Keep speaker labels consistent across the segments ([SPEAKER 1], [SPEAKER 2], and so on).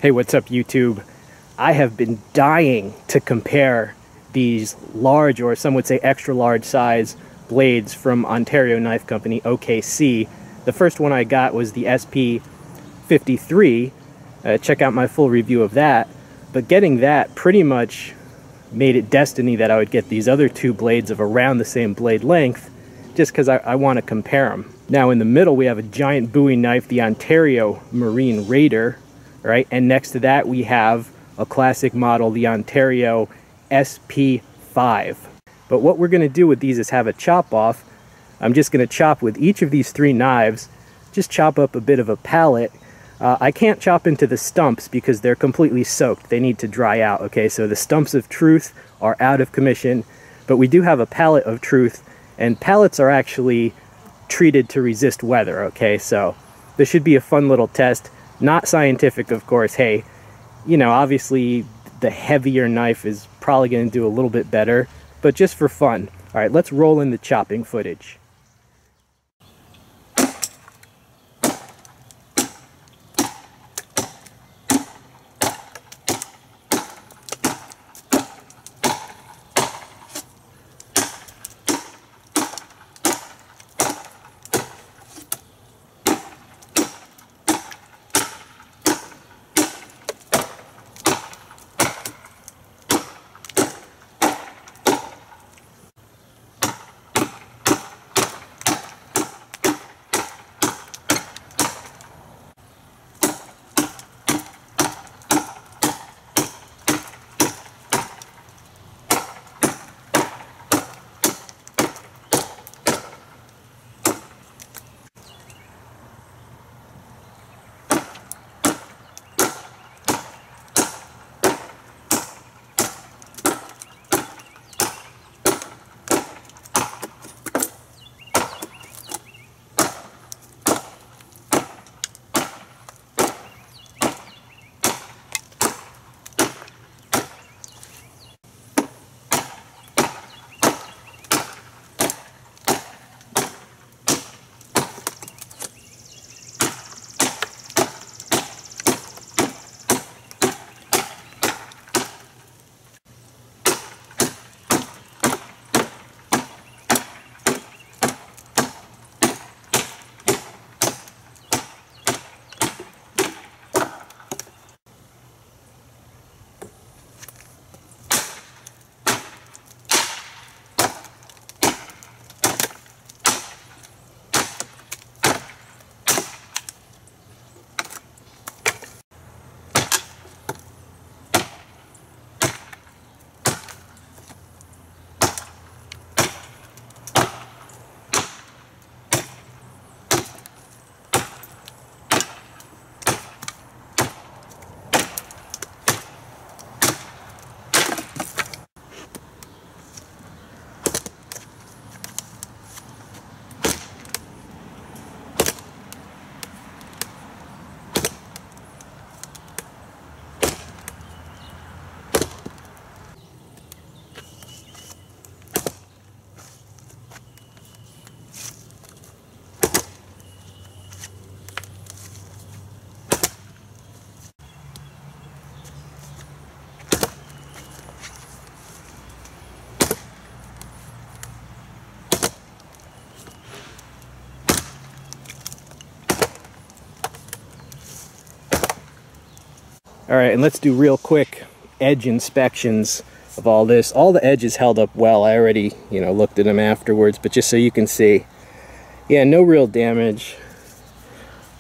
[SPEAKER 1] Hey, what's up YouTube? I have been dying to compare these large, or some would say extra large size blades from Ontario Knife Company, OKC. The first one I got was the SP53. Check out my full review of that. But getting that pretty much made it destiny that I would get these other two blades of around the same blade length, just because I want to compare them. Now in the middle we have a giant Bowie knife, the Ontario Marine Raider, right? And next to that we have a classic model, the Ontario SP5. But what we're going to do with these is have a chop off. I'm just going to chop with each of these three knives, just chop up a bit of a pallet. I can't chop into the stumps because they're completely soaked. They need to dry out, okay? So the stumps of truth are out of commission, but we do have a pallet of truth, and pallets are actually treated to resist weather, okay? So this should be a fun little test. Not scientific, of course. Hey, you know, obviously the heavier knife is probably going to do a little bit better, but just for fun. All right, let's roll in the chopping footage. All right, and let's do real quick edge inspections of all this. All the edges held up well. I already, looked at them afterwards, but just so you can see, yeah, no real damage.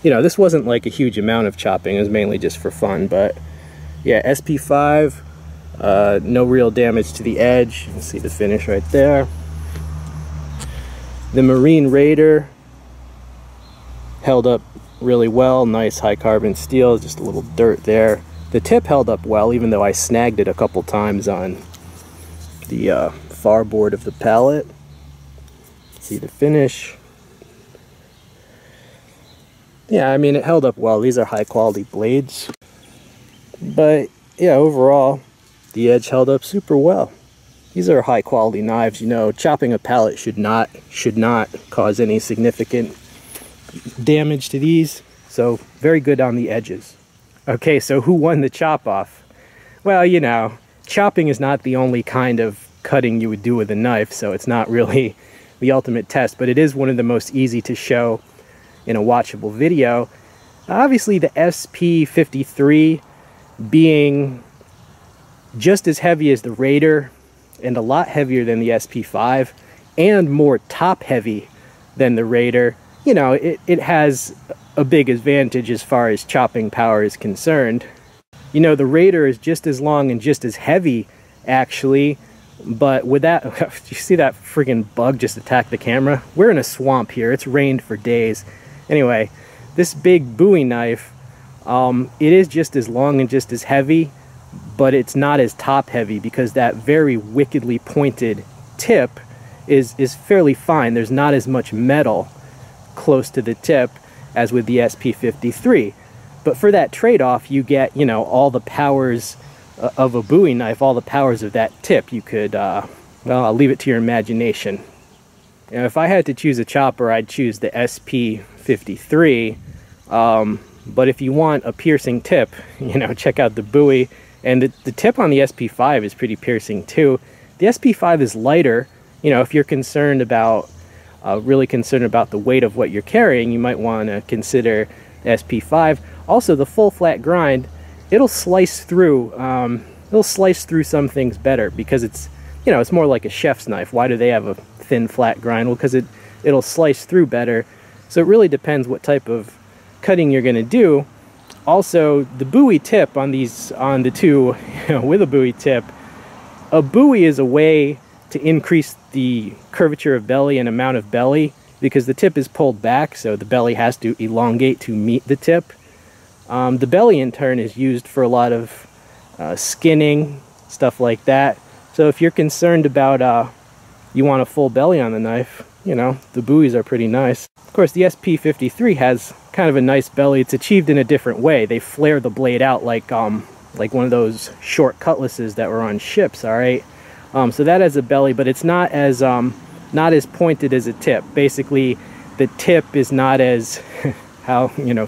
[SPEAKER 1] This wasn't like a huge amount of chopping. It was mainly just for fun, but yeah, SP5, no real damage to the edge. You can see the finish right there. The Marine Raider held up really well. Nice high carbon steel, just a little dirt there. The tip held up well, even though I snagged it a couple times on the far board of the pallet. See the finish. Yeah, I mean, it held up well. These are high quality blades. But yeah, overall, the edge held up super well. These are high quality knives. Chopping a pallet should not cause any significant damage to these. So very good on the edges. Okay, so who won the chop-off? Well, you know, chopping is not the only kind of cutting you would do with a knife, so it's not really the ultimate test, but it is one of the most easy to show in a watchable video. Obviously, the SP53 being just as heavy as the Raider and a lot heavier than the SP5 and more top-heavy than the Raider, you know, it has a big advantage as far as chopping power is concerned. You know, the Raider is just as long and just as heavy, actually, but with that, you see that friggin' bug just attack the camera? We're in a swamp here. It's rained for days. Anyway, this big Bowie knife, it is just as long and just as heavy, but it's not as top heavy because that very wickedly pointed tip is fairly fine. There's not as much metal close to the tip as with the SP53. But for that trade-off, you get, you know, all the powers of a Bowie knife, all the powers of that tip. You could, well, I'll leave it to your imagination. You know, if I had to choose a chopper, I'd choose the SP53. But if you want a piercing tip, you know, check out the Bowie. And the tip on the SP5 is pretty piercing too. The SP5 is lighter. You know, if you're concerned about, really concerned about the weight of what you're carrying, you might want to consider SP5. Also, the full flat grind, it'll slice through some things better because it's, you know, it's more like a chef's knife. Why do they have a thin flat grind? Well, because it'll slice through better. So it really depends what type of cutting you're going to do. Also, the Bowie tip on the two, you know, with a Bowie tip, a Bowie is a way to increase the curvature of belly and amount of belly because the tip is pulled back, so the belly has to elongate to meet the tip. The belly, in turn, is used for a lot of skinning, stuff like that. So if you're concerned about you want a full belly on the knife, you know, the Bowies are pretty nice. Of course, the SP53 has kind of a nice belly. It's achieved in a different way. They flare the blade out like one of those short cutlasses that were on ships, all right? So that has a belly, but it's not as pointed as a tip. Basically, the tip is not as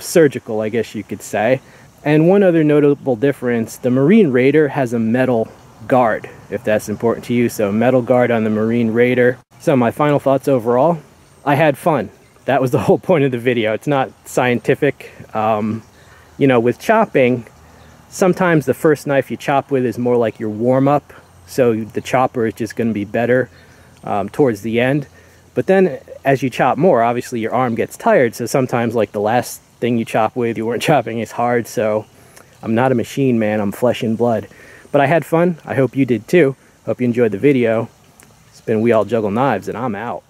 [SPEAKER 1] surgical, I guess you could say. And one other notable difference, the Marine Raider has a metal guard, if that's important to you. So metal guard on the Marine Raider. So my final thoughts overall, I had fun. That was the whole point of the video. It's not scientific. You know, with chopping, sometimes the first knife you chop with is more like your warm-up. So the chopper is just going to be better towards the end. But then as you chop more, obviously your arm gets tired. So sometimes like the last thing you chop with, you weren't chopping as hard. So I'm not a machine, man. I'm flesh and blood. But I had fun. I hope you did too. Hope you enjoyed the video. It's been We All Juggle Knives, and I'm out.